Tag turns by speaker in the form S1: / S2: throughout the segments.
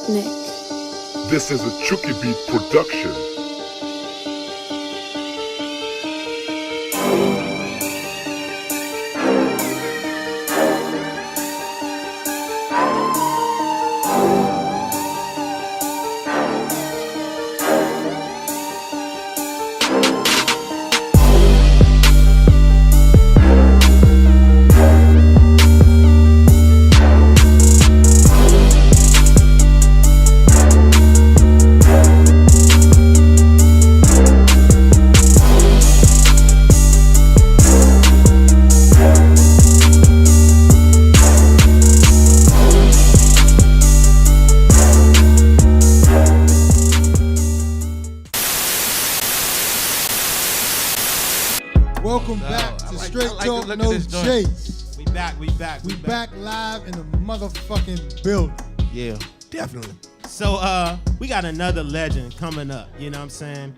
S1: Nick.
S2: This is a Chucky Beat production.
S3: Welcome back to Straight Talk No Chase.
S4: We back.
S3: We back live in the motherfucking building.
S4: Yeah, definitely. So we got another legend coming up, you know what I'm saying?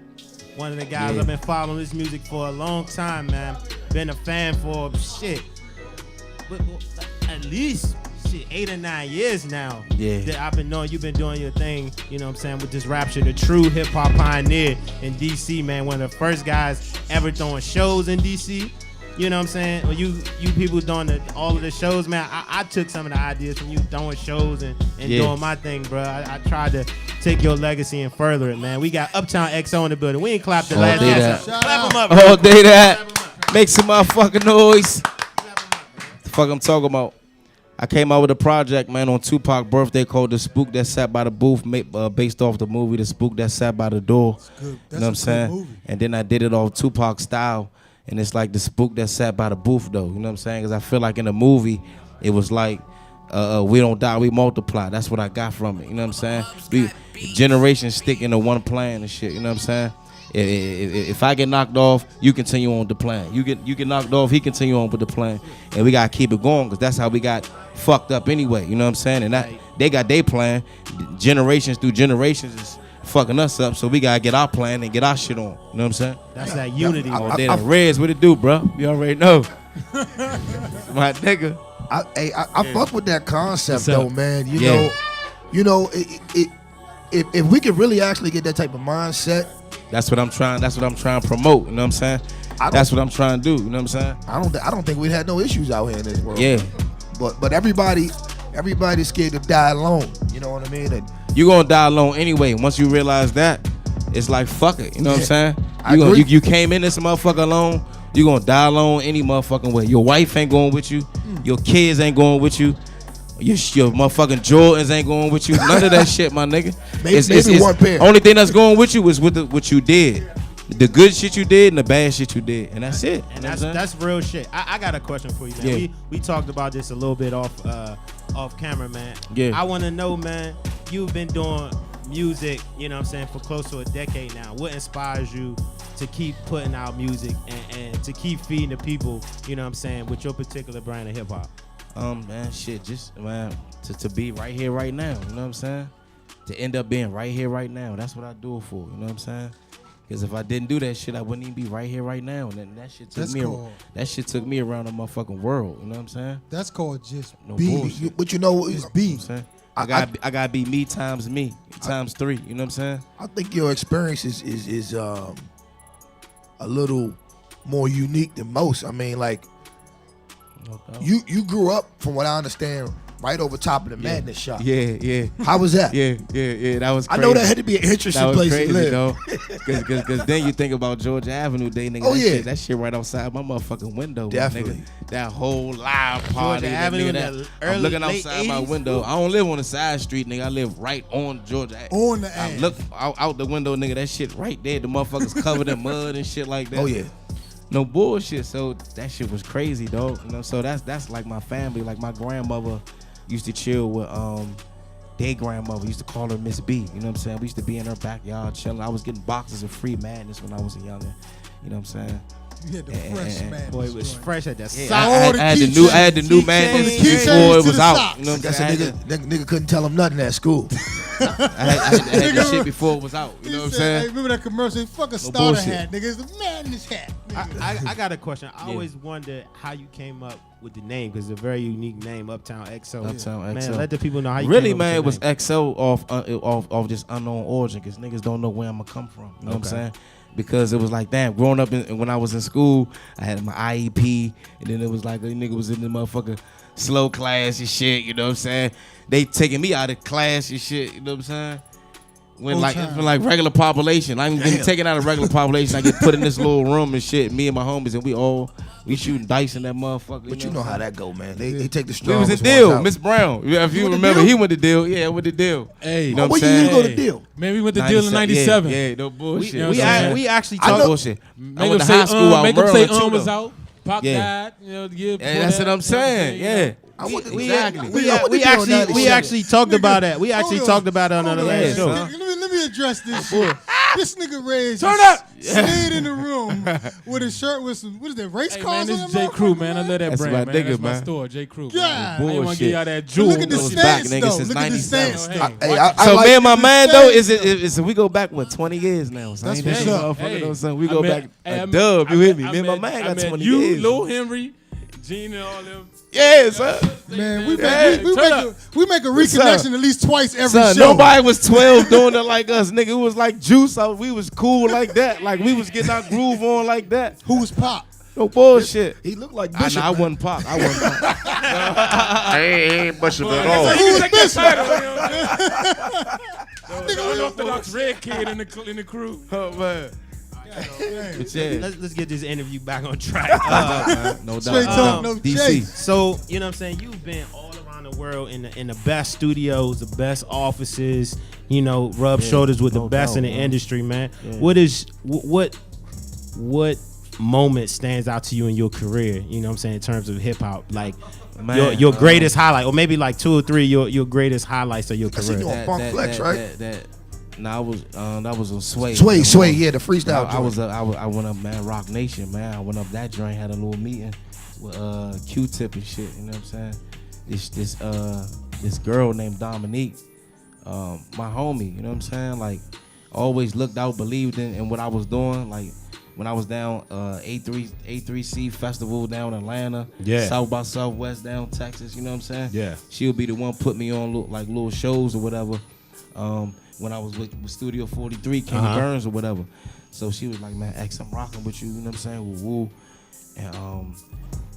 S4: One of the guys I've been following his music for a long time, man. Been a fan for but at least 8 or 9 years now. Yeah. That I've been knowing you've been doing your thing, you know what I'm saying, with this rap shit, the true hip hop pioneer in DC, man. One of the first guys ever throwing shows in DC. You know what I'm saying? Or you people doing all of the shows, man. I took some of the ideas from you throwing shows and doing my thing, bro. I tried to take your legacy and further it, man. We got Uptown XO in the building. We ain't clapped the last time. Clap him up.
S5: All day that. Make some motherfucking noise. The fuck I'm talking about. I came out with a project, man, on Tupac's birthday called The Spook That Sat by the Booth, based off the movie The Spook That Sat by the Door. You know what I'm saying? Movie. And then I did it off Tupac style, and it's like The Spook That Sat by the Booth, though. You know what I'm saying? Because I feel like in the movie, it was like, we don't die, we multiply. That's what I got from it. You know what I'm saying? Generations stick into one plan and shit. You know what I'm saying? If I get knocked off, you continue on with the plan. You get knocked off, he continue on with the plan, and we gotta keep it going because that's how we got fucked up anyway. You know what I'm saying? And that they got their plan. Generations through generations is fucking us up, so we gotta get our plan and get our shit on. You know what I'm saying?
S4: That's that unity.
S5: Reds, what it do, bro? You already know. My nigga.
S6: I fuck with that concept though, man. You know, if we could really actually get that type of mindset.
S5: That's what I'm trying to promote, you know what I'm saying? That's what I'm trying to do, you know what I'm saying?
S6: I don't think we had no issues out here in this world.
S5: Yeah.
S6: But everybody's scared to die alone, you know what I mean? And
S5: you gonna die alone anyway. Once you realize that, it's like fuck it, you know what I'm saying? You came in this motherfucker alone, you gonna die alone any motherfucking way. Your wife ain't going with you, your kids ain't going with you. Your motherfucking Jordans ain't going with you. None of that shit, my nigga.
S6: Maybe one pair.
S5: Only thing that's going with you is what you did. The good shit you did and the bad shit you did. And that's it.
S4: And that's real shit. I got a question for you, man. Yeah. We talked about this a little bit off camera, man. Yeah. I want to know, man, you've been doing music, you know what I'm saying, for close to a decade now. What inspires you to keep putting out music and to keep feeding the people, you know what I'm saying, with your particular brand of hip hop?
S5: Man, shit, just, man, to be right here, right now, you know what I'm saying? To end up being right here, right now. That's what I do it for, you know what I'm saying? Because if I didn't do that shit, I wouldn't even be right here, right now. And that shit took me around the motherfucking world, you know what I'm saying?
S3: That's called just
S6: be. But you know, it's be.
S5: You know what I'm saying? I gotta be me times 3, you know what I'm saying?
S6: I think your experience is a little more unique than most. I mean, like, you grew up, from what I understand, right over top of the Madness shop.
S5: Yeah.
S6: How was that?
S5: Yeah. That was crazy.
S6: I know that had to be an interesting place to live.
S5: Because then you think about Georgia Avenue Day, nigga. That shit right outside my motherfucking window.
S6: Definitely.
S5: Nigga. That whole live party.
S4: Georgia Avenue,
S5: I'm looking outside my window. I don't live on the side street, nigga. I live right on Georgia Avenue.
S3: On the
S5: I look out the window, nigga. That shit right there. The motherfuckers covered in mud and shit like that.
S6: Oh, yeah.
S5: No bullshit. So that shit was crazy, dog. You know, so that's like my family. Like my grandmother used to chill with their grandmother. Used to call her Miss B. You know what I'm saying? We used to be in her backyard chilling. I was getting boxes of Free Madness when I was a youngin'. You know what I'm saying?
S3: You had the fresh Madness.
S4: Boy, it was fresh at that
S5: side. I had the new Madness before it was out. You know what I'm saying?
S6: That nigga couldn't tell him nothing at school.
S5: I had this shit before it was out. You know what I'm saying?
S3: Hey, remember that commercial? Fuck a starter hat, nigga. It's the madness hat.
S4: I got a question. I always wondered how you came up with the name because it's a very unique name, Uptown XO.
S5: Uptown XO.
S4: Man, let the people know how you
S5: really,
S4: came up
S5: man, it
S4: with
S5: was
S4: the name.
S5: XO off just unknown origin because niggas don't know where I'm gonna come from. You know what I'm saying? Because it was like, damn, growing up when I was in school, I had my IEP, and then it was like a nigga was in the motherfucking slow class and shit. You know what I'm saying? They taking me out of class and shit. You know what I'm saying? When like regular population, I'm getting taken out of regular population. I get put in this little room and shit. Me and my homies, and we shooting dice in that motherfucker.
S6: But you know how that go, man. They take the
S5: We
S6: strongest
S5: was in Deal,
S6: ones out.
S5: Miss Brown. If you remember, he went to Deal. Yeah, went to Deal.
S1: Hey,
S5: you know
S6: where
S5: what I'm
S6: you
S5: saying?
S6: used to go to Deal?
S1: Man, we went to Deal in 97.
S5: Yeah, no bullshit.
S1: We
S4: actually
S5: I
S4: talked.
S5: know bullshit. I
S1: Make
S5: went
S1: them
S5: to high
S1: say
S5: school out
S1: make them say
S5: Maryland too,
S1: was
S5: though.
S1: out. Pac died, you know, the year before
S5: that's
S1: that,
S5: what I'm saying. Yeah.
S4: We
S6: Exactly.
S4: actually talked about that. We actually talked about it on the last show.
S3: Let me address this shit. This nigga Reg
S5: Turn up.
S3: stayed in the room with a shirt with some, what is that, race
S1: Hey
S3: cars
S1: man,
S3: on
S1: this
S3: that
S1: is J. Crew,
S3: motherfucker,
S1: man. I love that
S5: That's
S1: brand,
S5: my
S1: man.
S5: nigga,
S1: That's my
S5: man.
S1: store, J. Crew.
S3: God.
S1: I didn't want to
S5: Bullshit.
S1: give y'all that
S3: But
S1: jewel.
S3: look at the
S5: Those back,
S3: stance,
S5: nigga,
S3: though.
S5: since
S3: Look at the
S5: 97.
S3: stance,
S1: Hey,
S3: though.
S6: Hey, I
S5: So
S6: like
S5: me and my
S3: the
S5: man though
S3: same
S5: is we go back 20 years now. So
S3: That's
S5: ain't
S3: what's
S5: that
S3: up.
S5: motherfucker, son? We
S1: I
S5: go
S1: met-
S5: back
S1: hey, I
S5: a
S1: met-
S5: dub.
S1: I
S5: You
S1: met-
S5: with me?
S1: I
S5: Me and my
S1: met-
S5: man
S1: I
S5: got
S1: met
S5: 20
S1: you,
S5: years.
S1: Lil Henry, Gene, and all them.
S5: Yeah, son.
S3: Man, we
S1: Hey,
S3: make a
S5: What's
S3: reconnection
S5: up?
S3: at least twice every
S5: Son,
S3: show.
S5: nobody was 12 doing it like us, nigga. It was like Juice. We was cool like that. Like we was getting our groove on like that.
S3: Who was Pop?
S5: No bullshit.
S6: He looked like
S5: I
S6: Bishop.
S5: know I
S6: man.
S5: wasn't Pop. I wasn't Pop.
S2: I ain't much of it all.
S3: Who was Bishop?
S1: Unorthodox red kid in the crew.
S5: Oh man. But yeah.
S4: Let's get this interview back on track.
S5: No doubt.
S3: Straight talk, no
S5: DC.
S3: chase.
S4: So, you know what I'm saying? You've been all around the world in the best studios, the best offices, you know, rub shoulders with the
S5: no
S4: best
S5: doubt,
S4: in the
S5: man.
S4: industry, man.
S5: Yeah.
S4: What moment stands out to you in your career, you know what I'm saying, in terms of hip hop? Like
S5: Man,
S4: your greatest highlight, or maybe like 2 or 3 your greatest highlights of your
S6: I seen
S4: career.
S6: you on Funk Flex, right?
S5: Nah, that was on Sway.
S6: Sway, yeah, the freestyle.
S5: I went up, man, Rock Nation, man. I went up that joint, had a little meeting with Q-Tip and shit. You know what I'm saying? This girl named Dominique, my homie. You know what I'm saying? Like, always looked out, believed in what I was doing. Like when I was down A3C Festival down in Atlanta, South by Southwest down Texas. You know what I'm saying?
S4: Yeah.
S5: She'll be the one put me on little shows or whatever. When I was with Studio 43, King Burns or whatever. So she was like, man, X, I'm rocking with you, you know what I'm saying? Woo. And,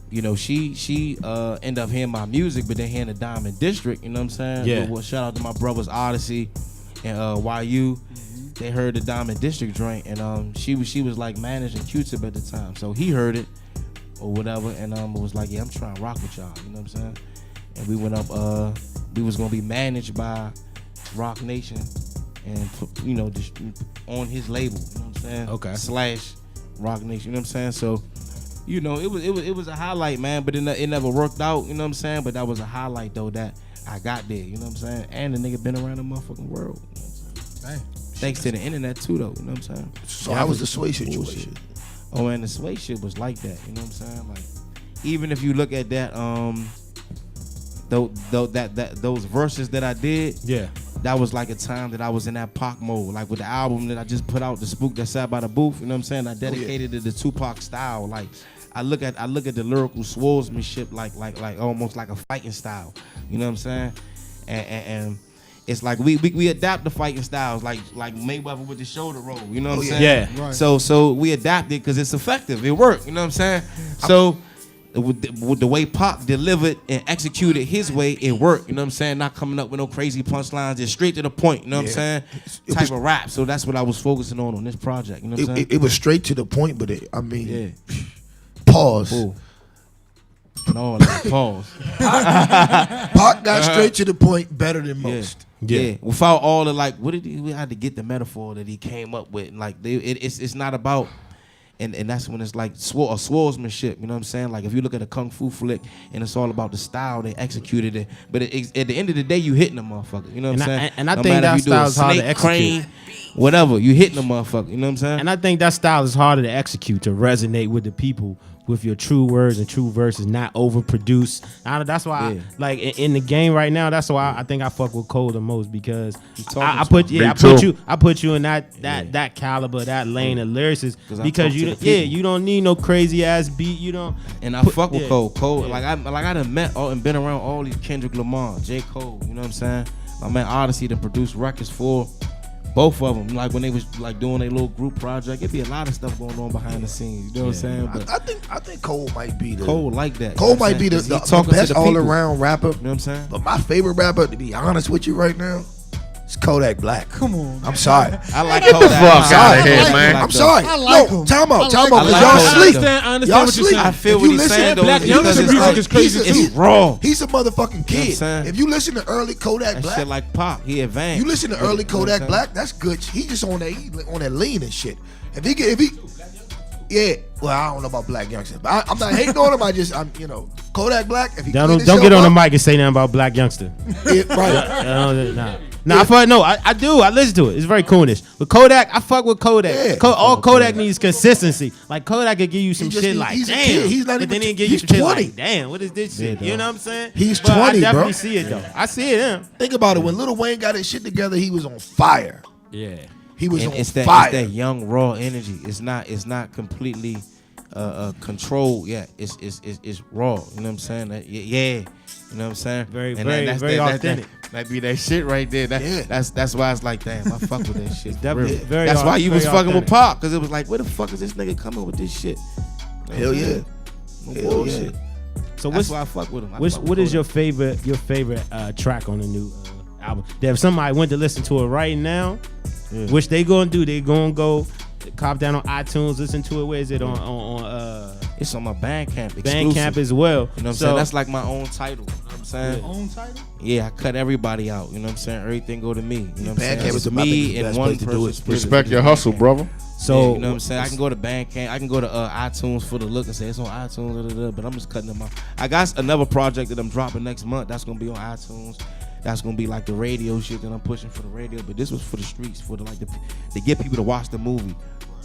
S5: you know, she ended up hearing my music, but then hearing the Diamond District, you know what I'm saying?
S4: Yeah.
S5: Well, shout out to my brothers Odyssey and YU. They heard the Diamond District joint, and she was like managing Q-Tip at the time. So he heard it or whatever, and was like, yeah, I'm trying to rock with y'all, you know what I'm saying? And we went up, we was gonna be managed by Rock Nation, and you know, just on his label, you know what I'm saying?
S4: Okay.
S5: / Rock Nation, you know what I'm saying? So, you know, it was a highlight, man, but it never worked out, you know what I'm saying? But that was a highlight though that I got there, you know what I'm saying? And the nigga been around the motherfucking world. You know what I'm saying? Thanks to the internet too though, you know what I'm saying?
S6: So how was the Sway situation?
S5: Oh man, the Sway shit was like that, you know what I'm saying? Like, even if you look at that, those verses that I did, that was like a time that I was in that Pac mode. Like with the album that I just put out, The Spook That Sat by the Booth, you know what I'm saying? I dedicated it to Tupac style. Like I look at the lyrical swordsmanship like almost like a fighting style. You know what I'm saying? And it's like we adapt the fighting styles like Mayweather with the shoulder roll. You know what I'm saying?
S4: Yeah.
S3: Right.
S5: So we adapted because it's effective. It worked. You know what I'm saying? So with the way Pac delivered and executed his way, it worked. You know what I'm saying? Not coming up with no crazy punchlines, just straight to the point. You know what I'm saying? Type of rap. So that's what I was focusing on this project. You know what I'm saying?
S6: It was straight to the point, but pause.
S5: Ooh. No, like, pause.
S6: Pac got straight to the point better than most.
S5: Yeah. Without all the like, we had to get the metaphor that he came up with. Like, it's not about, and that's when it's like swordsmanship. You know what I'm saying? Like, if you look at a kung fu flick, and it's all about the style they executed it. But at the end of the day, you hitting the motherfucker. You know what I'm saying?
S4: And I think that style is hard to execute.
S5: Whatever, you hitting the motherfucker. You know what I'm saying?
S4: And I think that style is harder to execute, to resonate with the people with your true words and true verses, not overproduce. That's why, I, in the game right now, that's why I think I fuck with Cole the most because I put you in that caliber, that lane of lyricists because you don't need no crazy ass beat. You don't.
S5: And I fuck with Cole. Like I done met and been around all these Kendrick Lamar, J. Cole. You know what I'm saying? My man Odyssey done produced records for both of them, like when they was like doing a little group project, it'd be a lot of stuff going on behind the scenes. You know what I'm saying? But
S6: I think Cole might be
S5: like that.
S6: Cole might be the best all around rapper.
S5: You know what I'm saying?
S6: But my favorite rapper, to be honest with you right now, it's Kodak Black.
S3: Come on.
S6: I'm sorry.
S5: I like Kodak.
S2: Fuck out of here, man.
S6: I'm sorry.
S3: I like him.
S6: Time out,
S3: I like
S6: because
S3: him.
S6: y'all sleep.
S1: I understand
S6: Y'all
S1: what you're
S6: sleep.
S1: saying.
S5: I feel what he's saying though.
S1: Black youngster music is crazy too.
S5: It's raw.
S6: He's a motherfucking
S5: You know what
S6: kid.
S5: I'm saying?
S6: If you listen to early Kodak
S5: That
S6: Black,
S5: shit like Pac, he advanced.
S6: you listen to early Kodak Black, that's good. He just on that lean and shit. Well, I don't know about Black Youngster, but I'm not hating on him. Kodak Black. If he
S4: Don't get on the mic and say nothing about Black Youngster.
S6: Right.
S4: I do. I listen to it. It's very coonish. But Kodak, I fuck with Kodak.
S6: Yeah.
S4: All Kodak needs consistency. Like Kodak could give you some shit like,
S6: he's a
S4: damn.
S6: kid. He's not
S4: but
S6: even.
S4: then he give you
S6: He's
S4: some shit
S6: 20.
S4: like, damn, what is this shit? You know what I'm saying?
S6: He's
S4: But
S6: 20,
S4: I definitely
S6: bro.
S4: see it though. I see it. Yeah.
S6: Think about it. When Lil Wayne got his shit together, he was on fire.
S4: Yeah.
S6: He was on
S5: It's
S6: fire.
S5: that young raw energy. It's not completely controlled yet. It's raw. You know what I'm saying? Yeah. You know what I'm saying?
S4: Very
S5: That
S4: authentic.
S5: Might be that shit right there. That's why it's like, damn, I fuck with that shit.
S4: Definitely
S5: Real.
S4: very
S5: That's why you was
S4: very
S5: fucking with
S4: authentic.
S5: Pac, because it was like, where the fuck is this nigga coming with this shit?
S6: Hell yeah.
S5: No
S6: Hell
S5: bullshit.
S4: So
S5: That's why I fuck with him.
S4: what is your favorite track on the new album? That if somebody went to listen to it right now, which they gonna do, they gonna go cop down on iTunes, listen to it. Where is it on
S5: It's on my Bandcamp exclusive.
S4: Bandcamp as well?
S5: You know what I'm saying? That's like my own title. You know what I'm saying?
S3: Own title?
S5: Yeah, I cut everybody out. You know what I'm saying? Everything go to me. You know what I'm saying?
S6: Bandcamp
S5: It's
S6: is the
S5: me
S6: best
S5: and one
S6: place to do
S5: person.
S6: it.
S2: Respect your hustle, brother.
S4: So
S5: you know what I'm saying? I can go to Bandcamp. I can go to iTunes for the look and say it's on iTunes. But I'm just cutting them out. I got another project that I'm dropping next month. That's gonna be on iTunes. That's gonna be like the radio shit that I'm pushing for the radio. But this was for the streets, for to get people to watch the movie.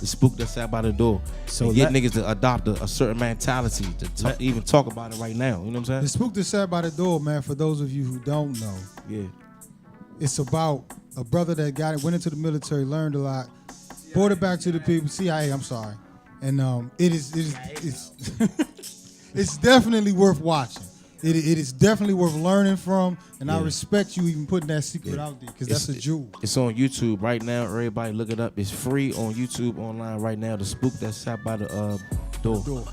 S5: The spook that sat by the door.
S4: So
S5: get niggas to adopt a certain mentality to even talk about it right now. You know what I'm saying?
S3: The spook that sat by the door, man, for those of you who don't know, it's about a brother that went into the military, learned a lot, brought it back to the people, CIA, I'm sorry. And it's it's definitely worth watching. It is definitely worth learning from, and I respect you even putting that secret out there, because that's a jewel.
S5: It's on YouTube right now. Everybody look it up. It's free on YouTube online right now. The spook that sat by the door.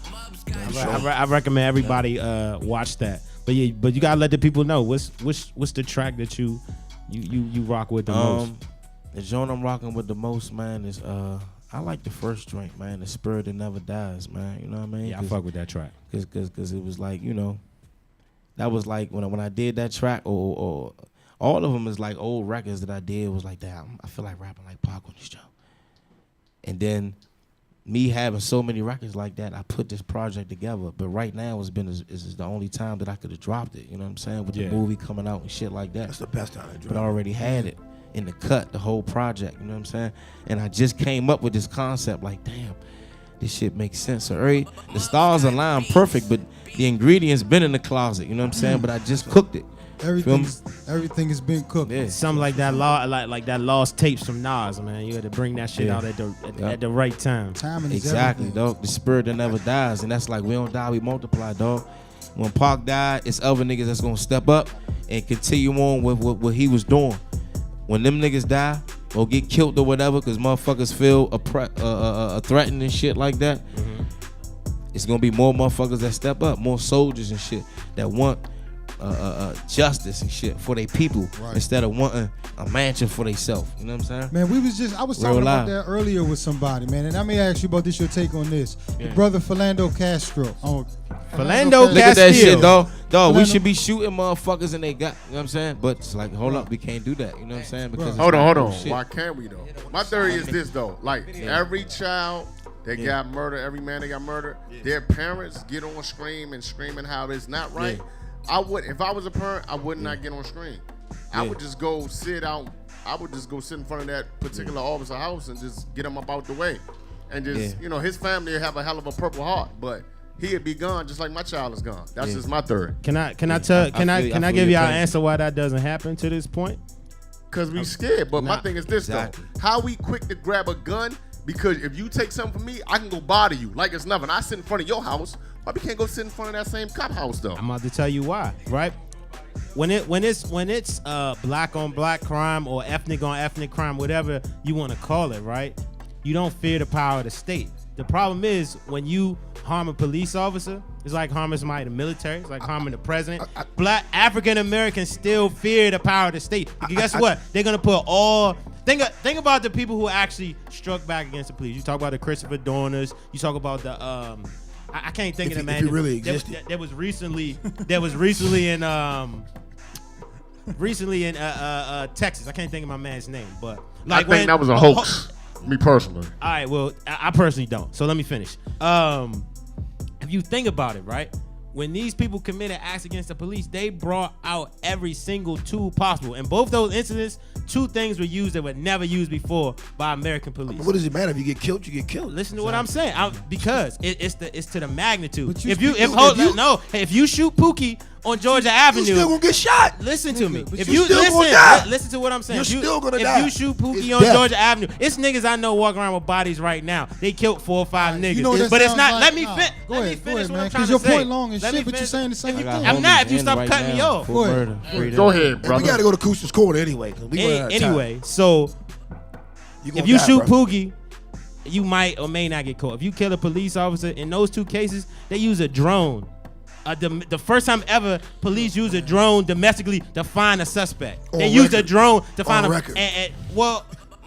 S4: I recommend everybody watch that. But you gotta let the people know what's the track that you rock with the most.
S5: The joint I'm rocking with the most, man, is I like the first joint, man. The Spirit That Never Dies, man. You know what I mean?
S4: Yeah, I fuck with that track.
S5: Cause it was like, you know, that was like when I did that track, or all of them is like old records that I did. Was like, damn, I feel like rapping like Pac on this show. And then me having so many records like that, I put this project together. But right now, is the only time that I could have dropped it. You know what I'm saying? With the movie coming out and shit like that.
S6: That's the best time to drop.
S5: But I already had it in the cut, the whole project. You know what I'm saying? And I just came up with this concept. Like, damn, this shit makes sense. So the stars align perfect, but the ingredients been in the closet. You know what I'm saying? But I just cooked it.
S3: Everything has been cooked.
S5: Yeah.
S4: Something like that, like that lost tapes from Nas, man. You had to bring that shit out at the right time.
S3: Timing is
S5: Exactly,
S3: everything.
S5: dog. The spirit that never dies, and that's like we don't die, we multiply, dog. When Pac died, it's other niggas that's gonna step up and continue on with what he was doing. When them niggas die or get killed or whatever, because motherfuckers feel threatened and shit like that, it's gonna be more motherfuckers that step up, more soldiers and shit that want justice and shit for their people, instead of wanting a mansion for themselves. You know what I'm saying?
S3: Man, I was talking about that earlier with somebody, man. And let me ask you about this, your take on this. The brother Philando Castro.
S4: Philando
S5: Look at that shit, dog.
S3: Philando.
S5: We should be shooting motherfuckers and they got, you know what I'm saying? But it's like, hold up, we can't do that. You know what I'm saying? Because
S2: Hold on.
S5: shit.
S2: Why can't we though? My theory is this though. Like every child that got murdered, every man that got murdered, their parents get on screen and screaming how it's not right. If I was a parent, I would not get on screen. I would just go sit out. I would just go sit in front of that particular officer house and just get him up out the way, and just his family have a hell of a Purple Heart, but he'd be gone just like my child is gone. That's just my theory.
S4: Can I give y'all an answer why that doesn't happen to this point?
S2: Because we scared. But my thing is this, though. How we quick to grab a gun? Because if you take something from me, I can go bother you like it's nothing. I sit in front of your house. Why we can't go sit in front of that same cop house, though?
S4: I'm about to tell you why, right? When it's black on black crime or ethnic on ethnic crime, whatever you want to call it, right? You don't fear the power of the state. The problem is when you harm a police officer, it's like harming somebody in the military. It's like harming the president. Black African Americans still fear the power of the state. Because guess what? They're gonna put all. Think about the people who actually struck back against the police. You talk about the Christopher Dorners. You talk about the I can't think of the man.
S6: If he really existed.
S4: There was recently in Texas. I can't think of my man's name, but like
S2: I think that was a hoax. Me personally.
S4: All right, well, I personally don't. So let me finish. If you think about it, right? When these people committed acts against the police, they brought out every single tool possible. In both those incidents, two things were used that were never used before by American police.
S6: What does it matter if you get killed? You get killed.
S4: Listen to what I'm saying, because it's to the magnitude.
S6: But
S4: If you shoot Pookie on Georgia Avenue,
S6: you're still gonna get shot.
S4: Listen to me. If
S6: you
S4: you
S6: still gonna die.
S4: listen to what I'm saying.
S6: You're still gonna die.
S4: If you shoot Pookie
S6: It's
S4: on
S6: death.
S4: Georgia Avenue, it's niggas I know walking around with bodies right now. They killed 4 or 5 niggas.
S3: You know what that
S4: but it's
S3: sounds
S4: not.
S3: like?
S4: Let me
S3: Nah,
S4: finish.
S3: go
S4: Let me
S3: ahead,
S4: finish what
S3: man,
S4: I'm trying to
S3: your
S4: say.
S3: point long as
S4: Let
S3: shit,
S4: me
S3: but you're
S4: finish.
S3: saying the same thing.
S4: I'm not. If you stop cutting me off.
S3: Go ahead.
S2: Go ahead, brother.
S6: We gotta go to Koosta's corner anyway.
S4: Anyway, so if you shoot Pookie, you might or may not get caught. If you kill a police officer, in those 2 cases, they use a drone. The first time ever police used a drone domestically to find a suspect. They used a drone to find
S6: on
S4: a
S6: record.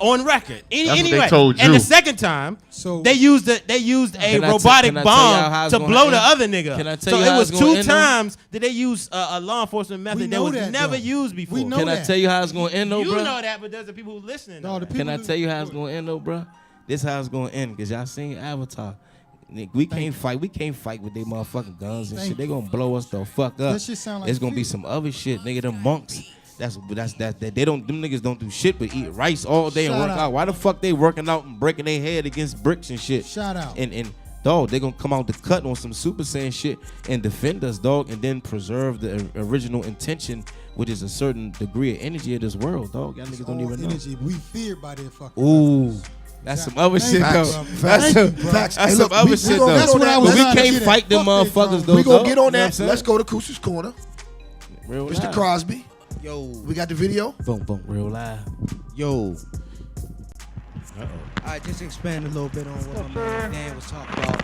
S4: On record.
S2: That's what
S4: Anyway,
S2: they told
S4: and
S2: you.
S4: the second time,
S3: So
S4: they used a robotic bomb to blow the other nigga.
S5: Can I tell
S4: So
S5: you
S4: it
S5: how
S4: was
S5: it's gonna
S4: 2
S5: end, though?
S4: times that they used a law enforcement
S3: We
S4: method that
S3: know
S4: was
S3: that,
S4: never
S3: though.
S4: used before.
S3: We know
S5: Can I
S3: that.
S5: tell you how it's gonna end, though,
S4: You
S5: bro?
S4: know that, but there's the people who listening.
S3: No, the
S4: to that.
S5: Can I
S3: people-
S5: tell you how it's gonna end, though, bro? This how it's gonna end, cause y'all seen Avatar. Nigga, we can't fight. We can't fight with their motherfucking guns and shit. They gonna blow us the fuck up.
S3: That shit sound like
S5: It's gonna be
S3: fear.
S5: some other shit, nigga. Them monks. That they don't. Them niggas don't do shit but eat rice all day and
S3: Shout
S5: work
S3: out.
S5: out. Why the fuck they working out and breaking their head against bricks and shit?
S3: Shout out.
S5: And dog, they gonna come out the cut on some Super Saiyan shit and defend us, dog, and then preserve the original intention, which is a certain degree of energy of this world, dog. Y'all niggas don't even know.
S3: Energy. We feared by their fucking.
S5: Ooh. That's some other shit,
S3: Facts.
S5: though.
S6: Facts.
S5: That's
S6: Hey,
S5: some
S6: look,
S5: other
S6: we
S5: shit,
S6: gonna
S5: though.
S6: get on that.
S3: was
S5: But we
S3: trying to
S5: can't
S3: get at.
S5: fight them
S3: Fuck they
S5: motherfuckers,
S3: drone.
S5: though.
S6: We gonna
S5: dog.
S6: get on
S5: You know what I'm
S6: that.
S5: saying?
S6: Let's go to Koosta's corner.
S5: Real
S6: Mr.
S5: live.
S6: Crosby.
S1: Yo,
S6: We got the video.
S5: Boom, boom, real live.
S1: yo. All right, just expand a little bit on what my man Dan was talking about.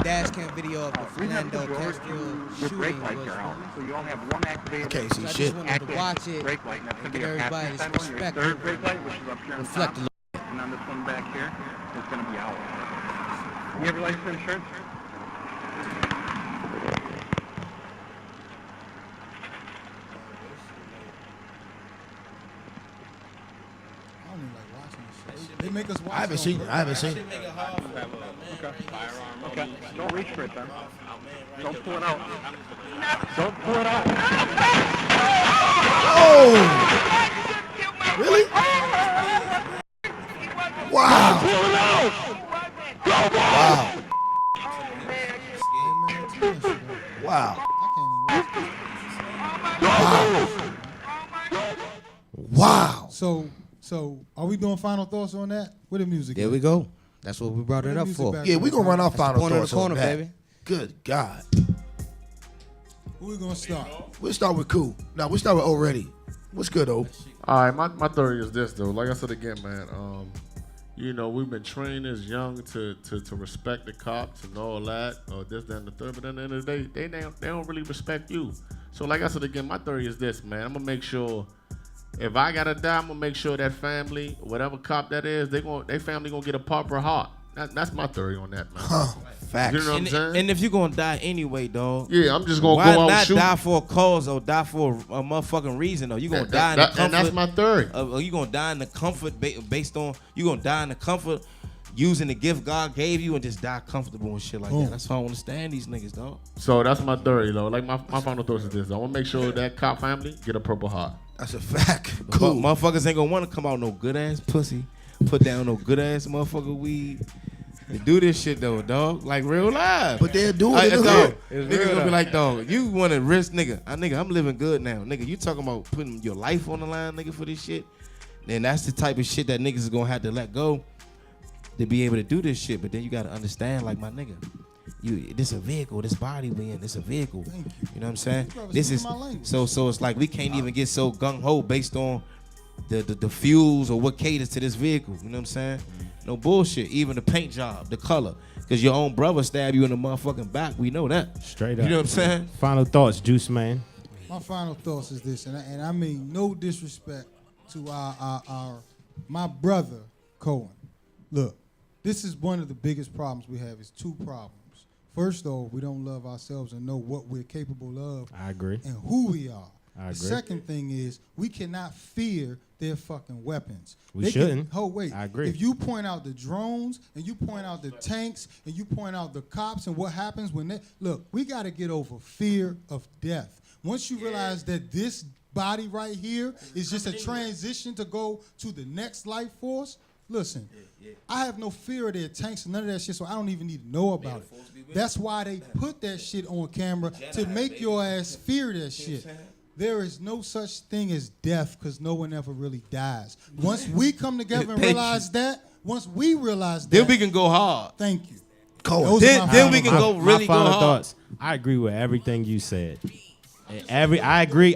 S1: Dash cam video of the Fernando Castile shooting was.
S7: So you only have one activated
S6: Can't see
S1: So I
S6: shit.
S1: just wanted to watch it
S7: brake light. That's
S1: and
S7: going
S1: get
S7: to be a
S1: everybody's
S7: passing time on your
S1: perspective.
S7: third brake light, which is up here on
S1: Reflect
S7: top.
S1: a little.
S7: And on this one back here, it's going to be out. You have your license and insurance?
S3: I don't even like watching this shit. They make us watch.
S6: I haven't
S3: it
S6: seen
S3: on
S6: it. I haven't seen it.
S7: Okay. Don't reach for it then. Don't pull it out. Don't pull it out.
S6: Oh! Really? Wow! Wow! Wow!
S3: I can't even watch.
S6: Wow!
S3: So are we doing final thoughts on that? Where the music?
S1: There
S3: at?
S1: we go. That's what we brought
S3: Where
S1: it
S3: the
S1: up
S3: music
S1: for.
S3: back
S6: Yeah,
S3: on?
S6: we gonna run our
S1: That's the
S6: final
S1: point of the
S6: thoughts on
S1: corner,
S6: that.
S1: baby.
S6: Good God.
S3: Who we gonna start?
S6: We'll start with Cool. No, we'll start with Already. What's good, O?
S2: All right, my theory is this though. Like I said again, man. You know, we've been trained as young to respect the cops and all that, or this, that, and the third. But at the end of the day, they don't really respect you. So, like I said again, my theory is this, man. I'm gonna make sure if I gotta die, I'm gonna make sure that family, whatever cop that is, they family gonna get a proper heart. That's my theory on that, man.
S6: Huh. Facts.
S2: You know what I'm saying?
S5: And if you're gonna die anyway, dog.
S2: Yeah, I'm just gonna
S5: why
S2: go out
S5: not
S2: and shoot.
S5: die for a cause or die for a motherfucking reason, though? You gonna die in the comfort.
S2: And that's my theory.
S5: Or you gonna die in the comfort based on you gonna die in the comfort using the gift God gave you and just die comfortable and shit like that. That's why I want to stand these niggas, dog.
S2: So that's my theory, though. Like my final thoughts is this: I want to make sure that cop family get a purple heart.
S6: That's a fact.
S5: But
S6: Cool.
S5: motherfuckers ain't gonna want to come out no good ass pussy, put down no good ass motherfucker weed. They do this shit though, dog. Like real life.
S6: But they'll do it in the
S5: dog.
S6: hood.
S5: Niggas gonna be like, dog, you want to risk, nigga. Nigga, I'm living good now. Nigga, you talking about putting your life on the line, nigga, for this shit? Then that's the type of shit that niggas is gonna have to let go to be able to do this shit. But then you gotta understand, like, my nigga, this a vehicle, this body we in, this a vehicle. You know what I'm saying? This is so it's like we can't even get so gung ho based on the fuels or what caters to this vehicle. You know what I'm saying? No bullshit. Even the paint job, the color. Because your own brother stabbed you in the motherfucking back. We know that.
S4: Straight up.
S5: You know what I'm saying?
S4: Final thoughts, Juice Man.
S3: My final thoughts is this, and I mean no disrespect to my brother Cohen. Look, this is one of the biggest problems we have. Is two problems. First off, we don't love ourselves and know what we're capable of.
S4: I agree.
S3: And who we are.
S4: I agree.
S3: The second thing is we cannot fear their fucking weapons.
S4: We shouldn't.
S3: Wait.
S4: I agree.
S3: If you point out the drones and you point out the tanks and you point out the cops and what happens when they look, we got to get over fear of death. Once you realize that this body right here is just a transition to go to the next life force, listen, I have no fear of their tanks and none of that shit, so I don't even need to know about it. That's why they put that shit on camera, to make your ass fear that shit. There is no such thing as death because no one ever really dies. Once we come together and realize that,
S5: then we can go hard.
S3: Thank you.
S6: Cohen.
S5: Then we can go really
S4: my
S5: go
S4: final
S5: hard.
S4: thoughts. I agree with everything you said. I agree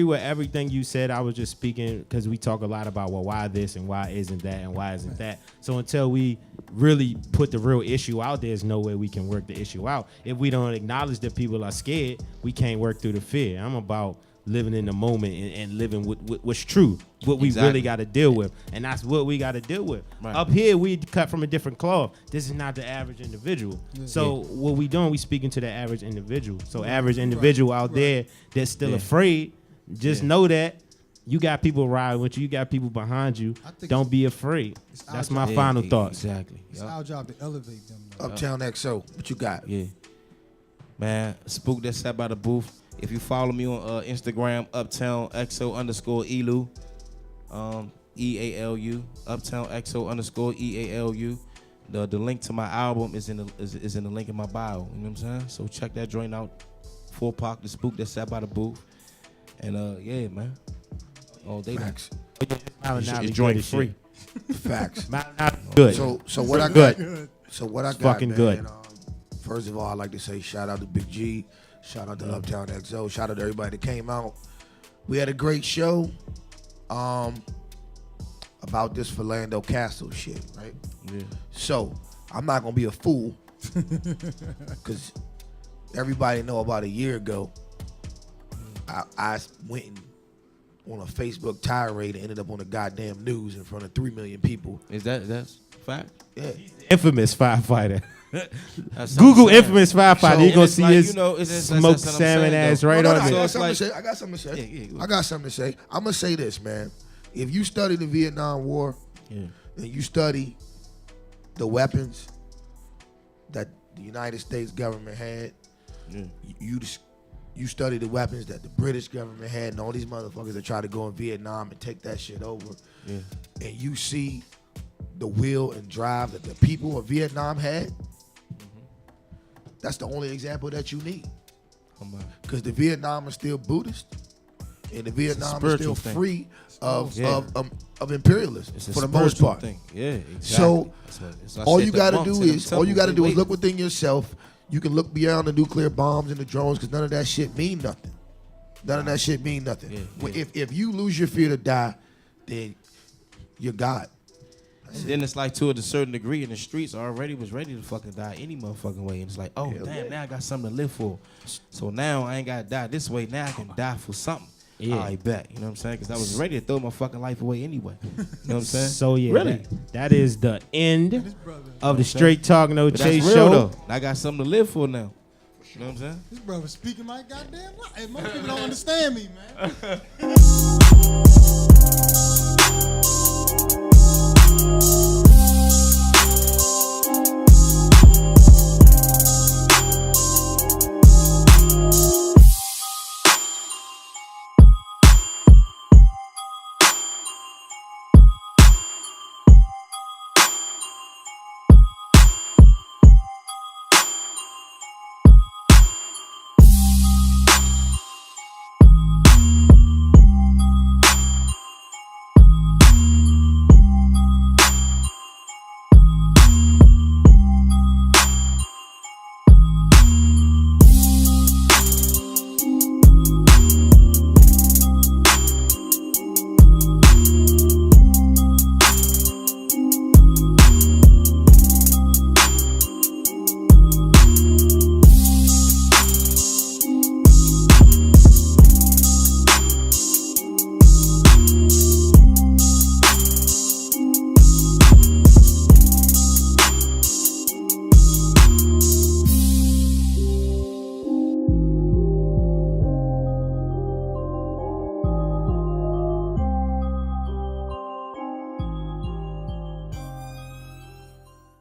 S4: with everything you said. I was just speaking because we talk a lot about, well, why this and why isn't that and why isn't that. So until we really put the real issue out, there's no way we can work the issue out. If we don't acknowledge that people are scared, we can't work through the fear. I'm about living in the moment and living with what's true, what we really got to deal with. And that's what we got to deal with. Right. Up here, we cut from a different cloth. This is not the average individual. So what we doing, we speaking to the average individual. So average individual out there that's still afraid, just know that you got people riding with you. You got people behind you. Don't be afraid. That's my final thoughts.
S5: Exactly.
S3: It's our job to elevate them.
S6: Uptown XO, what you got?
S5: Yeah. Man, Spook that sat by the booth. If you follow me on Instagram, Uptown XO _EALU, EALU, Uptown XO _EALU. The link to my album is in the link in my bio. You know what I'm saying? So check that joint out. 4 Pac, the Spook that sat by the booth, and yeah, man, all day.
S6: Facts.
S5: It's joint free.
S6: Facts.
S4: Good.
S6: So what I got? So what I got?
S4: Fucking
S6: man,
S4: good.
S6: First of all, I'd like to say shout out to Big G. Shout out to Uptown XO. Shout out to everybody that came out. We had a great show about this Philando Castle shit, right? Yeah. So I'm not gonna be a fool because everybody know about a year ago I went on a Facebook tirade and ended up on the goddamn news in front of 3 million people.
S5: That's fact?
S6: Yeah.
S4: Infamous firefighter. Google infamous firefighter. You're going to see
S5: like,
S4: his
S5: you know,
S4: smoked salmon ass right on there.
S6: I got something to say. I got something to say. I'm going to say this, man. If you study the Vietnam War and you study the weapons that the United States government had, you study the weapons that the British government had and all these motherfuckers that try to go in Vietnam and take that shit over, and you see the will and drive that the people of Vietnam had, that's the only example that you need. Because the Vietnam is still Buddhist, and the Vietnam is still free of imperialism for the most part.
S5: Yeah, exactly.
S6: So all you got to do is look within yourself. You can look beyond the nuclear bombs and the drones because none of that shit mean nothing. None of that shit mean nothing. If you lose your fear to die, then you're God.
S5: Then it's like to a certain degree in the streets already was ready to fucking die any motherfucking way. And it's like, oh, damn, now I got something to live for. So now I ain't got to die this way. Now I can die for something. Yeah. I bet. You know what I'm saying? Because I was ready to throw my fucking life away anyway. You know what I'm saying?
S4: So, yeah.
S5: Really?
S4: That is the end of the Straight Talk No Chase
S5: real,
S4: show.
S5: Though. I got something to live for now. You know what I'm saying?
S3: This brother speaking my goddamn life. Hey, most people don't understand me, man.